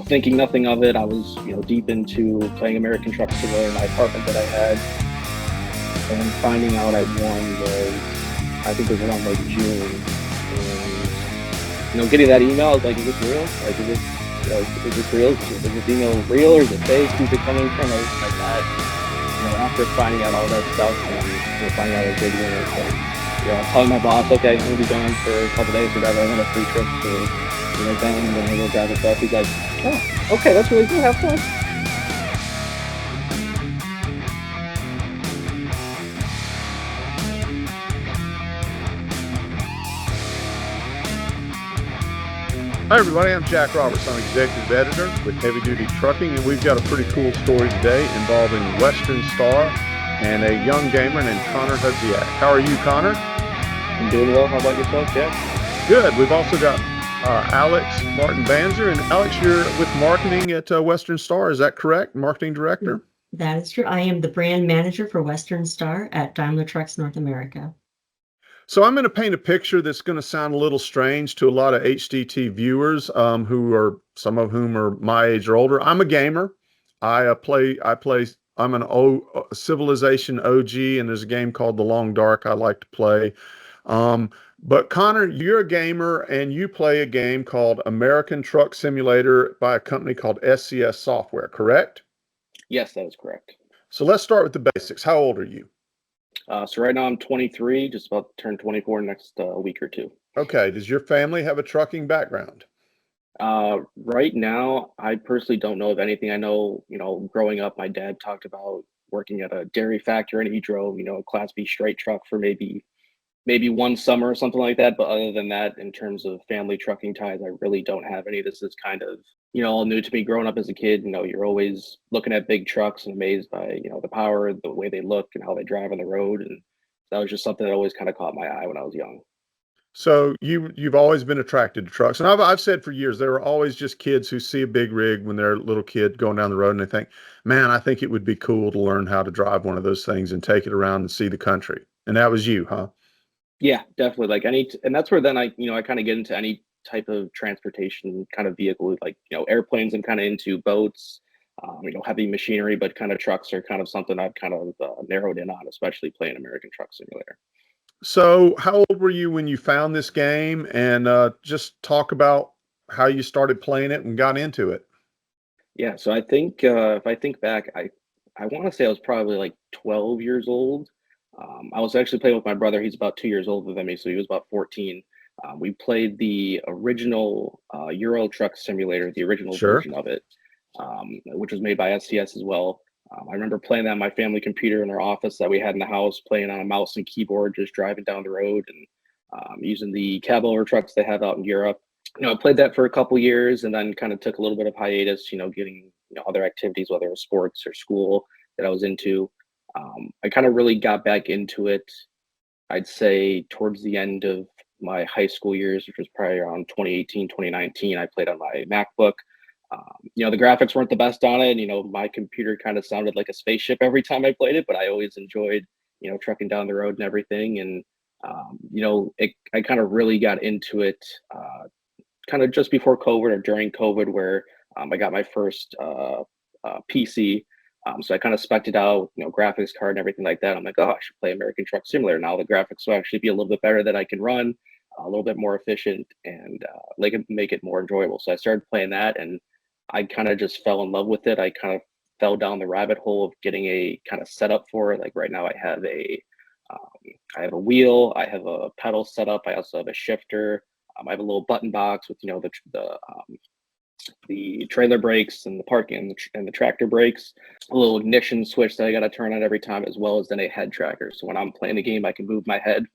thinking nothing of it. I was, deep into playing American Truck Simulator in my apartment that I had, and finding out I won was, I think it was around like June, and getting that email, I was like, is this real? Like, is this real? Is this email real or is it fake? Who's it coming from? Everything like that. After finding out all that stuff and finding out I did win it, like, I'm telling my boss, okay, I'm gonna be going for a couple days or whatever. I want a free trip to, Bend and then we'll grab the stuff. He's like, oh, okay, that's really cool. Have fun. Hi everybody, I'm Jack Roberts. I'm Executive Editor with Heavy Duty Trucking, and we've got a pretty cool story today involving Western Star and a young gamer named Connor Hudziak. How are you, Connor? I'm doing well. How about yourself, Jack? Good. We've also got Alex Martin Banzer, and Alex, you're with marketing at Western Star. Is that correct? Marketing director? That is true. I am the brand manager for Western Star at Daimler Trucks North America. So I'm going to paint a picture that's going to sound a little strange to a lot of HDT viewers, some of whom are my age or older. I'm a gamer. I'm an Civilization OG, and there's a game called The Long Dark I like to play. But Connor, you're a gamer and you play a game called American Truck Simulator by a company called SCS Software, correct? Yes, that is correct. So let's start with the basics. How old are you? So right now I'm 23, just about to turn 24 next week or two. Okay. Does your family have a trucking background? Right now, I personally don't know of anything. I know, growing up, my dad talked about working at a dairy factory, and he drove, a Class B straight truck for maybe one summer or something like that. But other than that, in terms of family trucking ties, I really don't have any. This is kind of, all new to me growing up as a kid. You're always looking at big trucks and amazed by, the power, the way they look and how they drive on the road. And that was just something that always kind of caught my eye when I was young. So you've always been attracted to trucks, and I've said for years there were always just kids who see a big rig when they're a little kid going down the road, and they think, "Man, I think it would be cool to learn how to drive one of those things and take it around and see the country." And that was you, huh? Yeah, definitely. Like and that's where then I kind of get into any type of transportation kind of vehicle, like, airplanes. I'm kind of into boats, heavy machinery, but kind of trucks are kind of something I've kind of narrowed in on, especially playing American Truck Simulator. So how old were you when you found this game, and just talk about how you started playing it and got into it? Yeah, so I think if I think back, I want to say I was probably like 12 years old. I was actually playing with my brother. He's about 2 years older than me, so he was about 14. We played the original Euro Truck Simulator, the original Sure. version of it, which was made by SCS as well. I remember playing that on my family computer in our office that we had in the house, playing on a mouse and keyboard, just driving down the road and using the cab over trucks they have out in Europe. I played that for a couple years and then kind of took a little bit of hiatus, getting, other activities, whether it was sports or school that I was into. I kind of really got back into it, I'd say, towards the end of my high school years, which was probably around 2018, 2019. I played on my MacBook. The graphics weren't the best on it. My computer kind of sounded like a spaceship every time I played it, but I always enjoyed, trucking down the road and everything. And, I kind of really got into it kind of just before COVID or during COVID, where I got my first PC. So I kind of spec'd it out, graphics card and everything like that. I'm like, oh, I should play American Truck Simulator now. The graphics will actually be a little bit better that I can run, a little bit more efficient, and make it more enjoyable. So I started playing that, and I kind of just fell in love with it. I kind of fell down the rabbit hole of getting a kind of setup for it. Like right now, I have a wheel, I have a pedal setup, I also have a shifter. I have a little button box with the trailer brakes and the parking and the tractor brakes, a little ignition switch that I got to turn on every time, as well as then a head tracker. So when I'm playing the game, I can move my head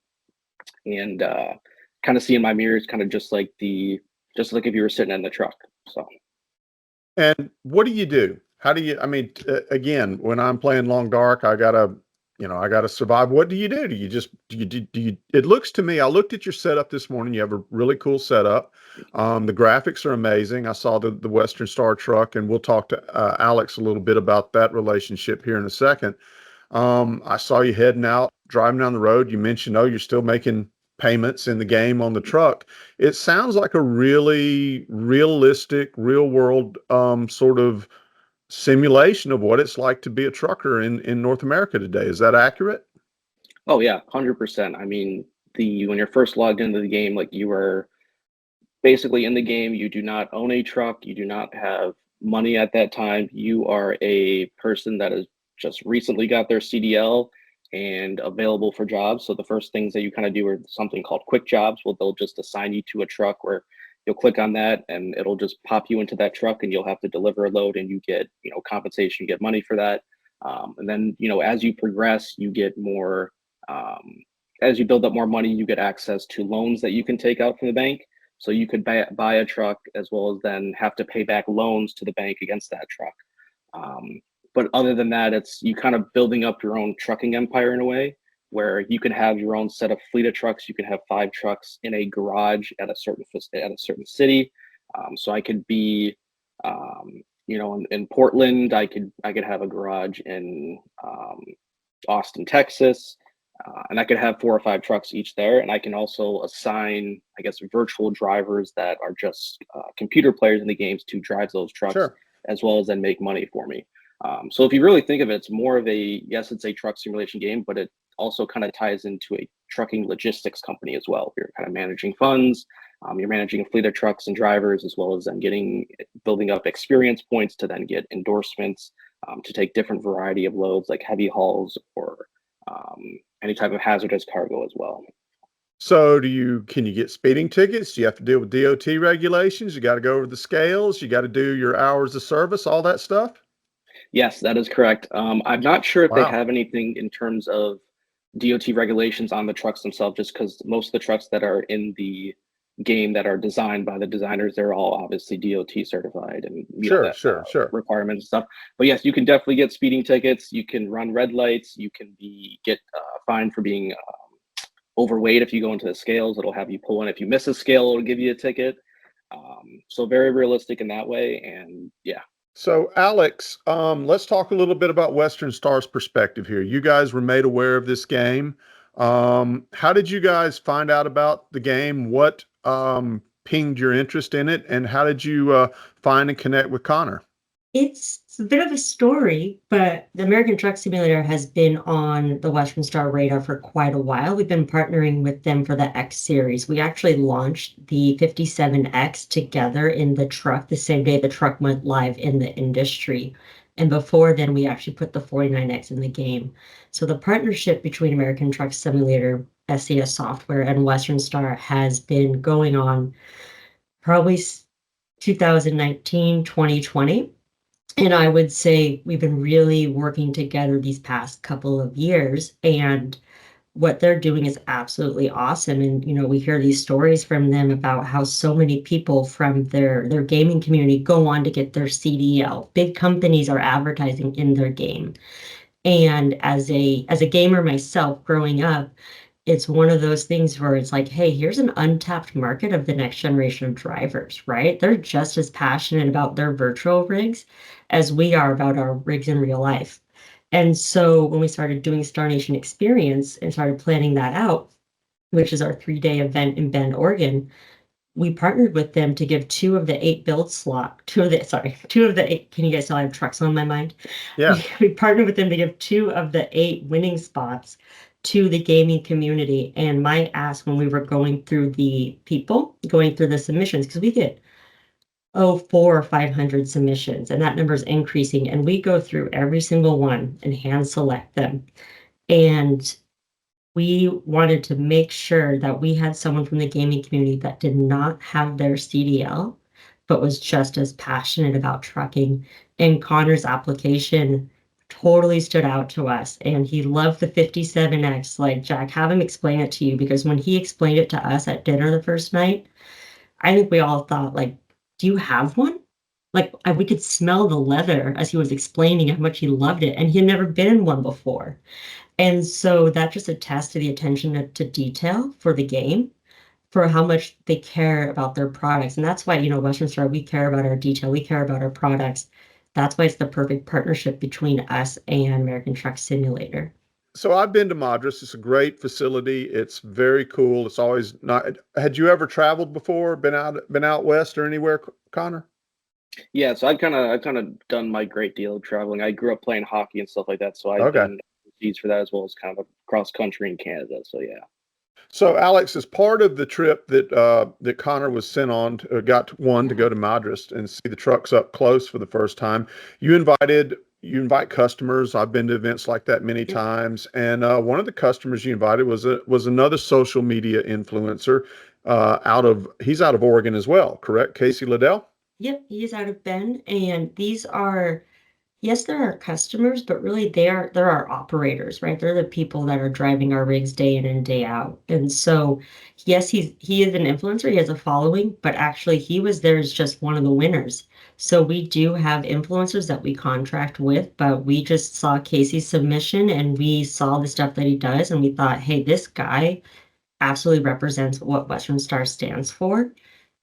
and kind of see in my mirrors, kind of just like if you were sitting in the truck. So. And what do you do? How do you, I mean, again, when I'm playing Long Dark, I gotta survive. What do you do? It looks to me, I looked at your setup this morning. You have a really cool setup. The graphics are amazing. I saw the Western Star truck, and we'll talk to Alex a little bit about that relationship here in a second. I saw you heading out, driving down the road. You mentioned, oh, you're still making payments in the game on the truck. It sounds like a really realistic, real world sort of simulation of what it's like to be a trucker in North America today. Is that accurate? Oh yeah, 100%. I mean, when you're first logged into the game, like you are basically in the game, you do not own a truck, you do not have money at that time. You are a person that has just recently got their CDL and available for jobs. So the first things that you kind of do are something called quick jobs. Well, they'll just assign you to a truck where you'll click on that and it'll just pop you into that truck and you'll have to deliver a load and you get, compensation, you get money for that. And then, as you progress, you get more, as you build up more money, you get access to loans that you can take out from the bank. So you could buy a truck as well as then have to pay back loans to the bank against that truck. But other than that, it's you kind of building up your own trucking empire in a way where you can have your own set of fleet of trucks. You can have 5 trucks in a garage at a certain city. So I could be, in Portland. I could have a garage in Austin, Texas. And I could have 4 or 5 trucks each there. And I can also assign, I guess, virtual drivers that are just computer players in the games to drive those trucks, Sure. as well as then make money for me. So if you really think of it, it's more of yes, it's a truck simulation game, but it also kind of ties into a trucking logistics company as well. You're kind of managing funds, you're managing a fleet of trucks and drivers, as well as then building up experience points to then get endorsements to take different variety of loads like heavy hauls or any type of hazardous cargo as well. So can you get speeding tickets? Do you have to deal with DOT regulations? You got to go over the scales. You got to do your hours of service, all that stuff? Yes, that is correct. I'm not sure if they Wow. have anything in terms of DOT regulations on the trucks themselves, just because most of the trucks that are in the game that are designed by the designers, they're all obviously DOT certified and Sure, sure, sure. requirements and stuff. But yes, you can definitely get speeding tickets. You can run red lights. You can get fined for being overweight. If you go into the scales, it'll have you pull in. If you miss a scale, it'll give you a ticket. So very realistic in that way. And yeah. So, Alex, let's talk a little bit about Western Star's perspective here. You guys were made aware of this game. How did you guys find out about the game? What pinged your interest in it? And how did you find and connect with Connor? It's a bit of a story, but the American Truck Simulator has been on the Western Star radar for quite a while. We've been partnering with them for the X series. We actually launched the 57X together in the truck the same day the truck went live in the industry. And before then, we actually put the 49X in the game. So the partnership between American Truck Simulator, SCS software, and Western Star has been going on probably 2019, 2020. And I would say we've been really working together these past couple of years, and what they're doing is absolutely awesome. And we hear these stories from them about how so many people from their gaming community go on to get their CDL. Big companies are advertising in their game. And as a gamer myself growing up, it's one of those things where it's like, hey, here's an untapped market of the next generation of drivers, right? They're just as passionate about their virtual rigs as we are about our rigs in real life. And so when we started doing Star Nation Experience and started planning that out, which is our 3-day event in Bend, Oregon, we partnered with them to give two of the 8 can you guys tell I have trucks on my mind? Yeah. We partnered with them to give 2 of the 8 winning spots to the gaming community. And my ask when we were going through the submissions, because we get 400 or 500 submissions, and that number is increasing. And we go through every single one and hand select them. And we wanted to make sure that we had someone from the gaming community that did not have their CDL, but was just as passionate about trucking. And Connor's application totally stood out to us. And he loved the 57X. Like, Jack, have him explain it to you, because when he explained it to us at dinner the first night, I think we all thought, like, do you have one? Like, we could smell the leather as he was explaining how much he loved it. And he had never been in one before. And so that just attests to the attention to detail for the game, for how much they care about their products. And that's why, Western Star, we care about our detail, we care about our products. That's why it's the perfect partnership between us and American Truck Simulator. So I've been to Madras. It's a great facility. It's very cool. It's always not. Had you ever traveled before? Been out west or anywhere, Connor? Yeah, so I've kind of done my great deal of traveling. I grew up playing hockey and stuff like that, so I've Okay. been overseas for that as well as kind of across country in Canada. So yeah. So Alex, as part of the trip that Connor was sent on, to go to Madras and see the trucks up close for the first time, you invite customers. I've been to events like that many Yep. times, and one of the customers you invited was another social media influencer. He's out of Oregon as well, correct? Casey LaDelle. Yep, he's out of Bend, and these are, yes, they're our customers, but really they're our operators, right? They're the people that are driving our rigs day in and day out. And so, yes, he is an influencer, he has a following, but actually he was there as just one of the winners. So we do have influencers that we contract with, but we just saw Casey's submission and we saw the stuff that he does, and we thought, hey, this guy absolutely represents what Western Star stands for.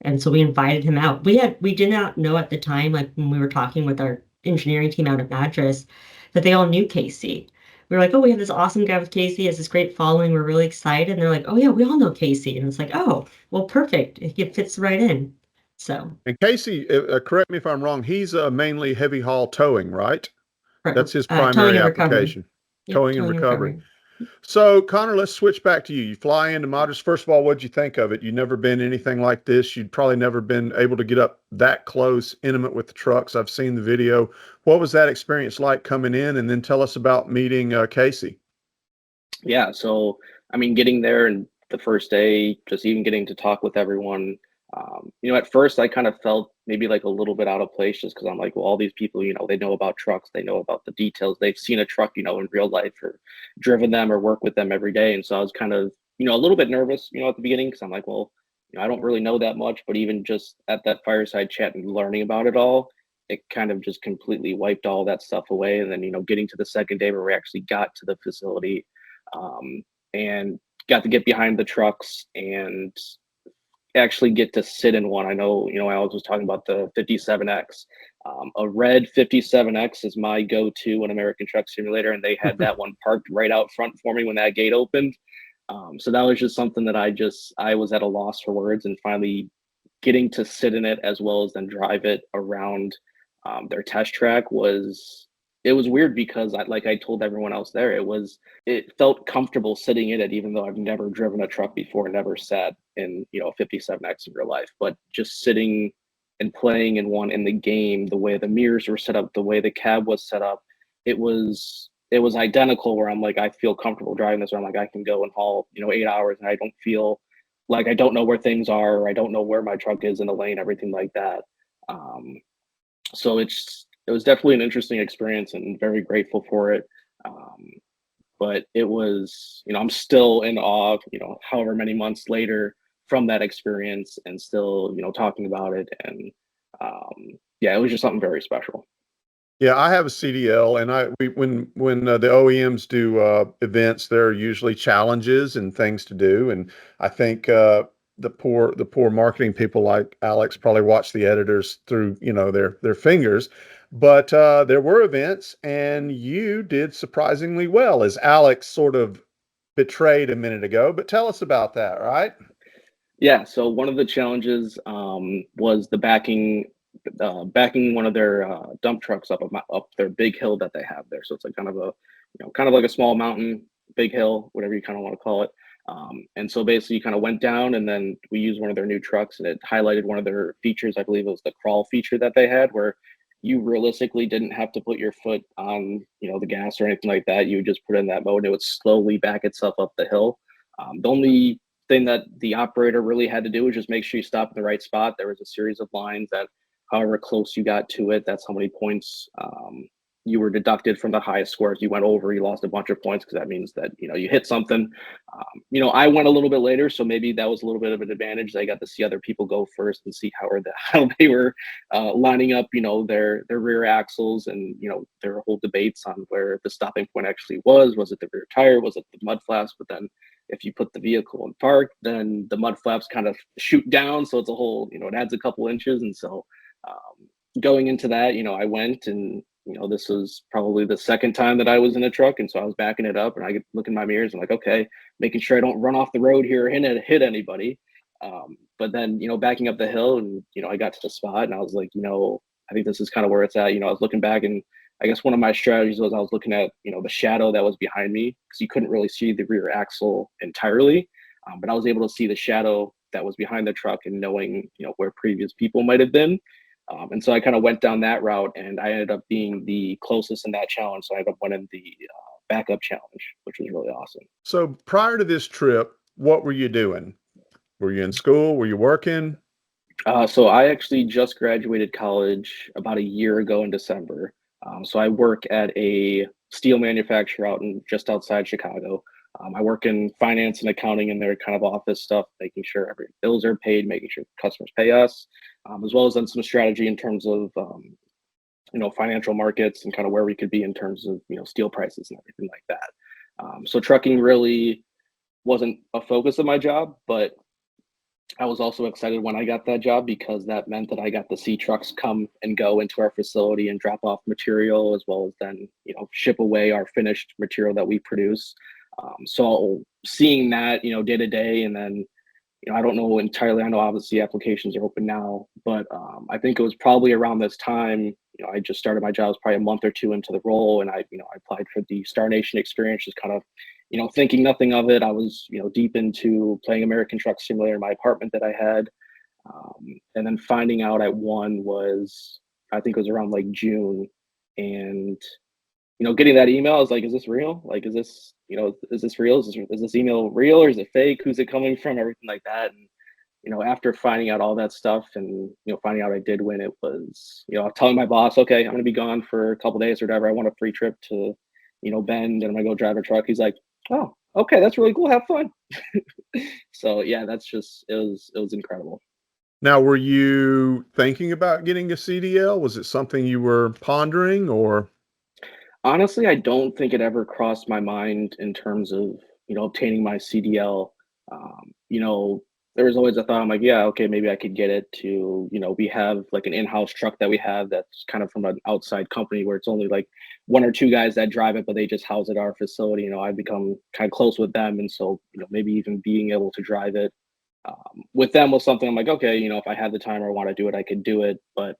And so we invited him out. We did not know at the time, like when we were talking with our engineering team out at Madras, that they all knew Casey. We were like, oh, we have this awesome guy with Casey, he has this great following. We're really excited. And they're like, oh yeah, we all know Casey. And it's like, oh, well, perfect. It fits right in. So And Casey, correct me if I'm wrong. He's mainly heavy haul towing, right? That's his towing primary and recovery. application, Yep, towing and towing and recovery. recovery. So, Connor, let's switch back to you. You fly into Madras. First of all, what'd you think of it? You'd never been anything like this. You'd probably never been able to get up that close, intimate with the trucks. I've seen the video. What was that experience like coming in? And then tell us about meeting Casey. Yeah, so I mean, getting there and the first day, just even getting to talk with everyone. At first I kind of felt maybe like a little bit out of place just because I'm like, well, all these people, they know about trucks, they know about the details, they've seen a truck, in real life or driven them or work with them every day. And so I was kind of, a little bit nervous, at the beginning because I'm like, well, I don't really know that much, but even just at that fireside chat and learning about it all, it kind of just completely wiped all that stuff away. And then, getting to the second day where we actually got to the facility um, and got to get behind the trucks and actually get to sit in one. I know, Alex was talking about the 57X. A red 57X is my go-to in American Truck Simulator, and they had that one parked right out front for me when that gate opened. So that was just something that I was at a loss for words, and finally getting to sit in it as well as then drive it around their test track was weird because like I told everyone else there, it felt comfortable sitting in it, even though I've never driven a truck before, never sat in, a 57X in real life, but just sitting and playing in the game, the way the mirrors were set up, the way the cab was set up, it was identical where I'm like, I feel comfortable driving this, where I'm like, I can go and haul, 8 hours and I don't feel like I don't know where things are, or I don't know where my truck is in the lane, everything like that. Um, so it was definitely an interesting experience and very grateful for it. Um, but it was, I'm still in awe, however many months later from that experience and still, talking about it. And yeah, it was just something very special. Yeah, I have a CDL, and when the OEMs do events, there are usually challenges and things to do, and I think the poor marketing people like Alex probably watch the editors through their fingers, but there were events, and you did surprisingly well, as Alex sort of betrayed a minute ago. But tell us about that, right? Yeah, so one of the challenges was the backing one of their dump trucks up their big hill that they have there. So it's like kind of like a small mountain, big hill, whatever you kind of want to call it. And so basically, you kind of went down, and then we used one of their new trucks, and it highlighted one of their features. I believe it was the crawl feature that they had, where you realistically didn't have to put your foot on, the gas or anything like that. You would just put it in that mode, and it would slowly back itself up the hill. The only thing that the operator really had to do was just make sure you stop in the right spot. There was a series of lines that, however close you got to it, that's how many points you were deducted from the highest score. If you went over, you lost a bunch of points because that means that you hit something. I went a little bit later, so maybe that was a little bit of an advantage. I got to see other people go first and see how they were lining up, their rear axles, and there were whole debates on where the stopping point actually was. Was it the rear tire? Was it the mud flaps? But then if you put the vehicle in park, then the mud flaps kind of shoot down, so it's a whole, it adds a couple inches. And so going into that, I went and this was probably the second time that I was in a truck, and so I was backing it up, and I could look in my mirrors and like, okay, making sure I don't run off the road here or hit anybody. But then, backing up the hill, and I got to the spot, and I was like, I think this is kind of where it's at. I was looking back, and I guess one of my strategies was I was looking at the shadow that was behind me, because you couldn't really see the rear axle entirely, but I was able to see the shadow that was behind the truck, and knowing where previous people might have been. And so I kind of went down that route, and I ended up being the closest in that challenge. So I ended up winning the backup challenge, which was really awesome. So prior to this trip, what were you doing? Were you in school? Were you working? So I actually just graduated college about a year ago in December. So I work at a steel manufacturer out in just outside Chicago. I work in finance and accounting in their kind of office stuff, making sure every bills are paid, making sure customers pay us, as well as on some strategy in terms of financial markets and kind of where we could be in terms of steel prices and everything like that. So trucking really wasn't a focus of my job, but I was also excited when I got that job, because that meant that I got to see trucks come and go into our facility and drop off material, as well as then, ship away our finished material that we produce. So seeing that, day to day, and then, I don't know entirely, I know obviously applications are open now, but I think it was probably around this time, I just started my job, it was probably a month or two into the role, and I applied for the Star Nation experience, just kind of thinking nothing of it. I was, deep into playing American Truck Simulator in my apartment that I had. And then finding out I won was, I think it was around like June. And, getting that email, I was like, is this real? Like, is this, is this real? Is this email real, or is it fake? Who's it coming from? Everything like that. And, after finding out all that stuff, and, finding out I did win, it was, telling my boss, okay, I'm going to be gone for a couple days or whatever. I want a free trip to, Bend, and I'm going to go drive a truck. He's like, oh, okay, that's really cool. Have fun. So yeah, it was incredible. Now, were you thinking about getting a CDL? Was it something you were pondering, or? Honestly, I don't think it ever crossed my mind in terms of, obtaining my CDL. There was always a thought, I'm like, yeah, okay, maybe I could get it to, we have like an in-house truck that we have that's kind of from an outside company, where it's only like one or two guys that drive it, but they just house at our facility. I've become kind of close with them. And so, maybe even being able to drive it with them was something I'm like, okay, if I had the time or want to do it, I could do it. But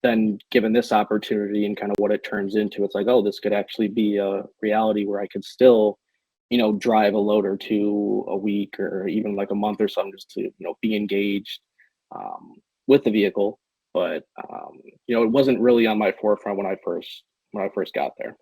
then given this opportunity and kind of what it turns into, it's like, oh, this could actually be a reality where I could still, drive a load or two a week, or even like a month or something, just to, be engaged with the vehicle. But it wasn't really on my forefront when I first got there.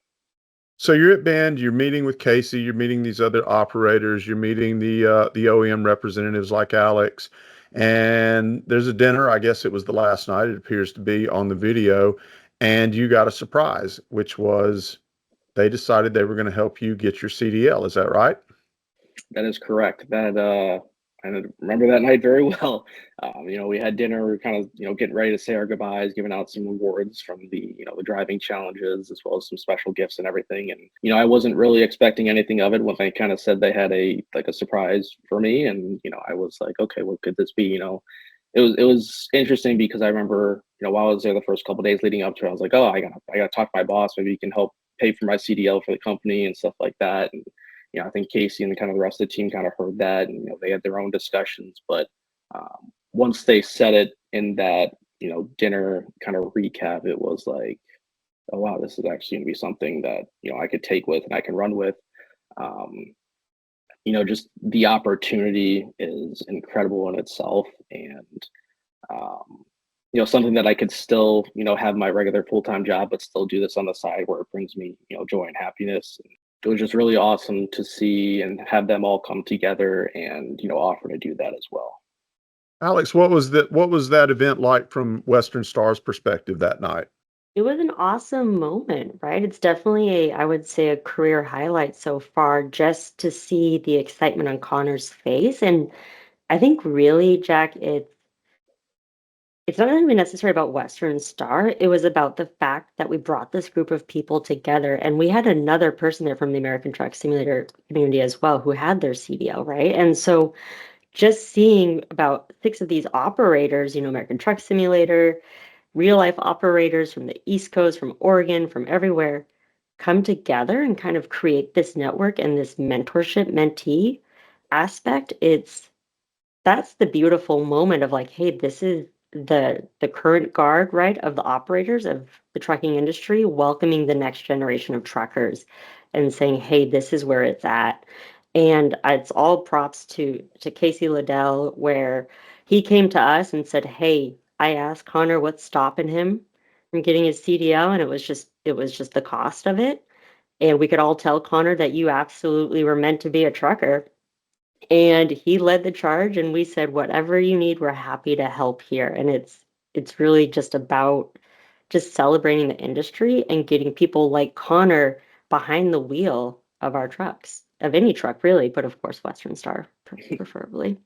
So you're at Bend, you're meeting with Casey, you're meeting these other operators, you're meeting the OEM representatives like Alex, and there's a dinner. I guess it was the last night. It appears to be on the video, and you got a surprise, which was they decided they were going to help you get your CDL. Is that right? That is correct. I remember that night very well. We had dinner. We were kind of, getting ready to say our goodbyes, giving out some rewards from the driving challenges, as well as some special gifts and everything. And, I wasn't really expecting anything of it when they kind of said they had a surprise for me. And, I was like, okay, what could this be? It was interesting, because I remember, while I was there the first couple of days leading up to it, I was like, oh, I gotta talk to my boss. Maybe he can help pay for my CDL for the company and stuff like that. And I think Casey and kind of the rest of the team kind of heard that, and they had their own discussions. But once they said it in that dinner kind of recap, it was like, oh wow, this is actually going to be something that I could take with and I can run with. Um, just the opportunity is incredible in itself, and um, something that I could still have my regular full-time job, but still do this on the side, where it brings me joy and happiness. And it was just really awesome to see and have them all come together and offer to do that as well. Alex, what was that event like from Western Star's perspective that night? It was an awesome moment, right? It's definitely I would say, a career highlight so far, just to see the excitement on Connor's face. And I think really, Jack, it's not even necessarily about Western Star. It was about the fact that we brought this group of people together, and we had another person there from the American Truck Simulator community as well, who had their CDL, right? And so just seeing about six of these operators, American Truck Simulator, real life operators from the East Coast, from Oregon, from everywhere come together and kind of create this network and this mentorship mentee aspect. That's the beautiful moment of like, hey, this is the current guard, right, of the operators of the trucking industry welcoming the next generation of truckers and saying, hey, this is where it's at. And it's all props to Casey LaDelle, where he came to us and said, hey, I asked Connor what's stopping him from getting his CDL, and it was just the cost of it. And we could all tell Connor that you absolutely were meant to be a trucker. And he led the charge, and we said, whatever you need, we're happy to help here. And it's really just about just celebrating the industry and getting people like Connor behind the wheel of our trucks, of any truck really, but of course Western Star preferably.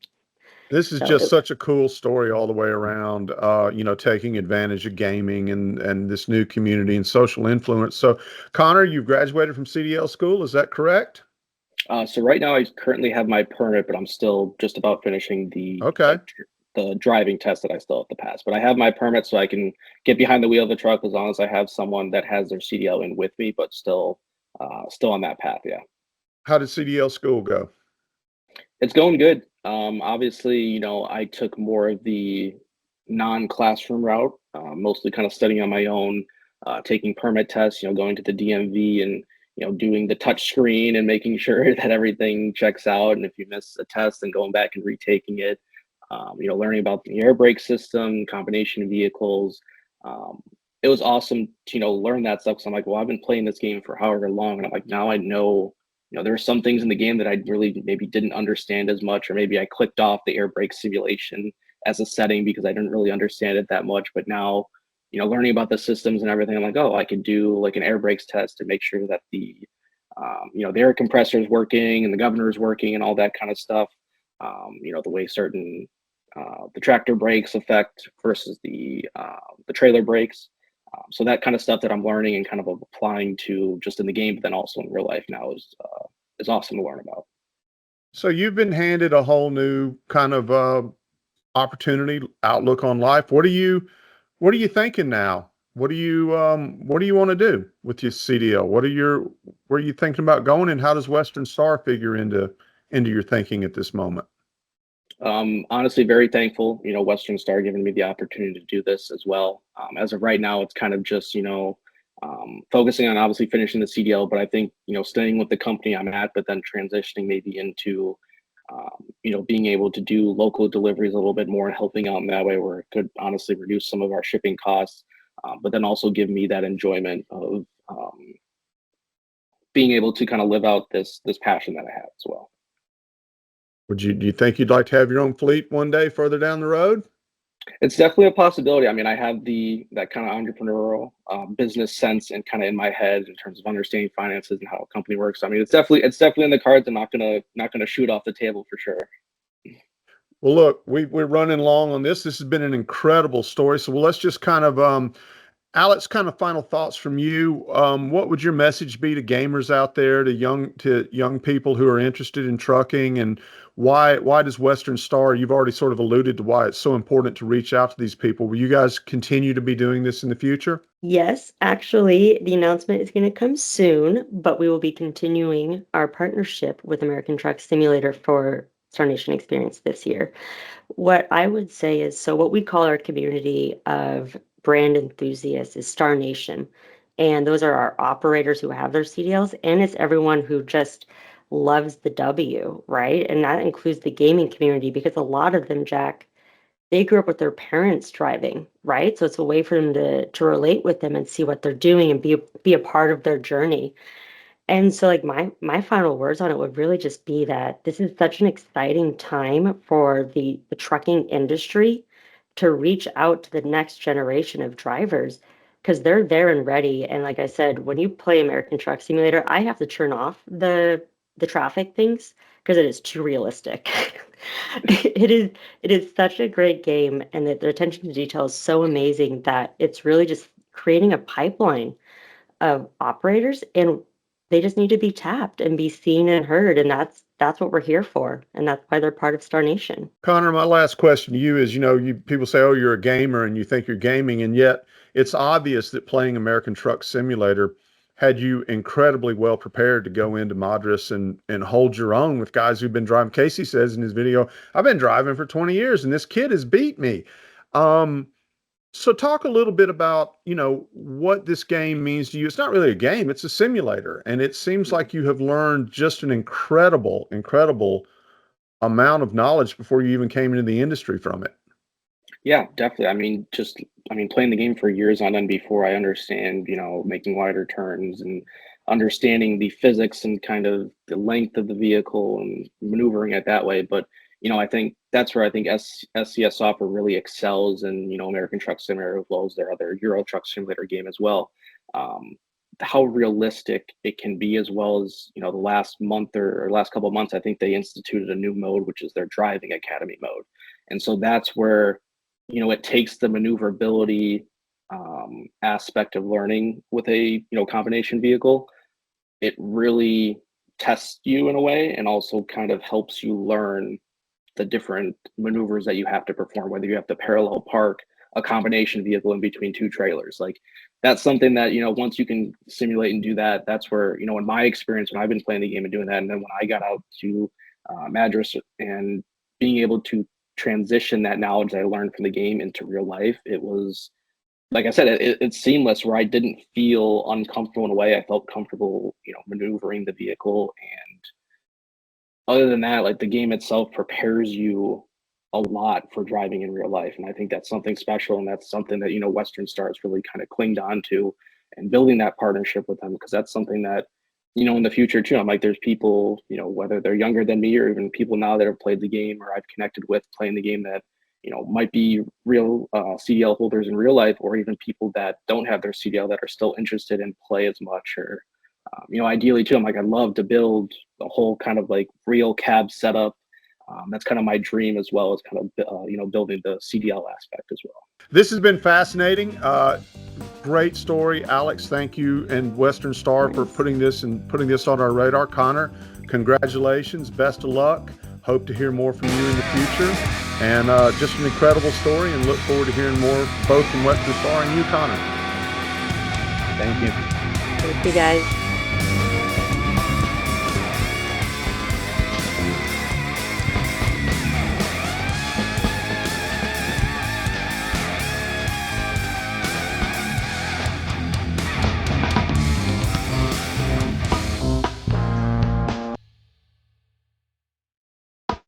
This is So just such a cool story all the way around, taking advantage of gaming and this new community and social influence. So, Connor, you graduated from CDL school, is that correct? So right now I currently have my permit, but I'm still just about finishing the Okay. the driving test that I still have to pass. But I have my permit, so I can get behind the wheel of the truck as long as I have someone that has their CDL in with me, but still on that path. Yeah, How did CDL school go? it's going good. Obviously, I took more of the non-classroom route, mostly kind of studying on my own, taking permit tests, going to the DMV and doing the touch screen and making sure that everything checks out. And if you miss a test, then going back and retaking it. Learning about the air brake system, combination of vehicles. It was awesome to learn that stuff. Because I'm like, well, I've been playing this game for however long, and I'm like, now I know. There are some things in the game that I really maybe didn't understand as much, or maybe I clicked off the air brake simulation as a setting because I didn't really understand it that much. But now, learning about the systems and everything, I'm like, oh, I could do like an air brakes test to make sure that the air compressor is working and the governor is working and all that kind of stuff. The way certain the tractor brakes affect versus the trailer brakes. So that kind of stuff that I'm learning and kind of applying to just in the game, but then also in real life now is awesome to learn about. So you've been handed a whole new kind of opportunity outlook on life. What are you thinking now? What do you want to do with your CDL? Where are you thinking about going, and how does Western Star figure into your thinking at this moment? Honestly, very thankful, Western Star giving me the opportunity to do this as well. As of right now, it's kind of just, focusing on obviously finishing the CDL, but I think, staying with the company I'm at, but then transitioning maybe into, being able to do local deliveries a little bit more and helping out in that way where it could honestly reduce some of our shipping costs, but then also give me that enjoyment of being able to kind of live out this passion that I have as well. Do you think you'd like to have your own fleet one day further down the road? It's definitely a possibility. I mean, I have that kind of entrepreneurial business sense and kind of in my head in terms of understanding finances and how a company works. I mean, it's definitely in the cards. I'm not gonna shoot off the table for sure. Well, look, we're running long on this. This has been an incredible story. So, well, let's just kind of Alex, kind of final thoughts from you. What would your message be to gamers out there, to young people who are interested in trucking, and why does Western Star? You've already sort of alluded to why it's so important to reach out to these people. Will you guys continue to be doing this in the future? Yes, actually, the announcement is going to come soon, but we will be continuing our partnership with American Truck Simulator for Star Nation Experience this year. What I would say is, so what we call our community of brand enthusiasts is Star Nation. And those are our operators who have their CDLs, and it's everyone who just loves the W, right? And that includes the gaming community because a lot of them, Jack, they grew up with their parents driving, right? So it's a way for them to relate with them and see what they're doing and be a part of their journey. And so like my final words on it would really just be that this is such an exciting time for the trucking industry to reach out to the next generation of drivers because they're there and ready. And like I said, when you play American Truck Simulator, I have to turn off the traffic things because it is too realistic. It is such a great game, and the attention to detail is so amazing that it's really just creating a pipeline of operators, and they just need to be tapped and be seen and heard, and that's what we're here for, and that's why they're part of Star Nation. Connor, my last question to you is, people say, oh, you're a gamer and you think you're gaming, and yet it's obvious that playing American Truck Simulator had you incredibly well prepared to go into Madras and hold your own with guys who've been driving. Casey says in his video, I've been driving for 20 years and this kid has beat me. So talk a little bit about, what this game means to you. It's not really a game, it's a simulator. And it seems like you have learned just an incredible amount of knowledge before you even came into the industry from it. Yeah, definitely. Playing the game for years on end before I understand, making wider turns and understanding the physics and kind of the length of the vehicle and maneuvering it that way. But, I think that's where I think SCS software really excels in, American Truck Simulator as well as their other Euro Truck Simulator game as well. How realistic it can be, as well as, the last month or last couple of months, I think they instituted a new mode, which is their driving academy mode. And so that's where, it takes the maneuverability aspect of learning with a, combination vehicle. It really tests you in a way and also kind of helps you learn the different maneuvers that you have to perform, whether you have to parallel park a combination vehicle in between two trailers. Like, that's something that, once you can simulate and do that, that's where, in my experience, when I've been playing the game and doing that, and then when I got out to Madras and being able to transition that knowledge that I learned from the game into real life, it was, like I said, it's seamless, where I didn't feel uncomfortable in a way. I felt comfortable, maneuvering the vehicle. And other than that, like, the game itself prepares you a lot for driving in real life. And I think that's something special. And that's something that, Western Stars really kind of clinged on to, and building that partnership with them, because that's something that, in the future too, I'm like, there's people, whether they're younger than me or even people now that have played the game or I've connected with playing the game that, might be real CDL holders in real life, or even people that don't have their CDL that are still interested in play as much. Or, ideally too, I'm like, I'd love to build a whole kind of like real cab setup. That's kind of my dream, as well as kind of, building the CDL aspect as well. This has been fascinating. Great story, Alex. Thank you, and Western Star, for putting this on our radar. Connor, congratulations. Best of luck. Hope to hear more from you in the future. And just an incredible story, and look forward to hearing more both from Western Star and you, Connor. Thank you. Thank you, guys.